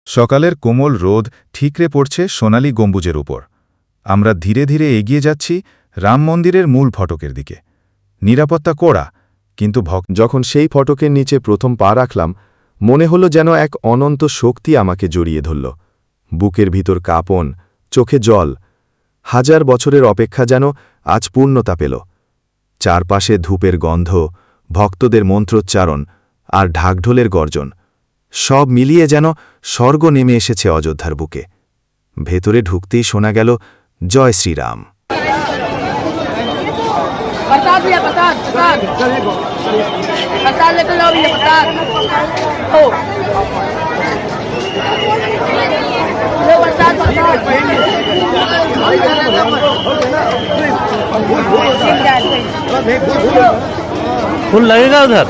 সকালের কোমল রোদ ঠিকরে পড়ছে সোনালি গম্বুজের উপর। আমরা ধীরে ধীরে এগিয়ে যাচ্ছি রাম মন্দিরের মূল ফটকের দিকে। নিরাপত্তা কড়া, কিন্তু যখন সেই ফটকের নিচে প্রথম পা রাখলাম, মনে হলো যেন এক অনন্ত শক্তি আমাকে জড়িয়ে ধরল। বুকের ভিতর কাঁপন, চোখে জল। 1000 বছরের অপেক্ষা যেন আজ পূর্ণতা পেল। চারপাশে ধূপের গন্ধ, ভক্তদের মন্ত্রোচ্চারণ আর ঢাকঢোলের গর্জন, সব মিলিয়ে যেন স্বর্গ নেমে এসেছে অযোধ্যার বুকে। ভেতরে ঢুকতেই শোনা গেল জয় শ্রীরাম। प्रसाद लिया प्रसाद प्रसाद प्रसाद लेकर जाओ ये प्रसाद ओ लो प्रसाद फूल लगेगा उधर।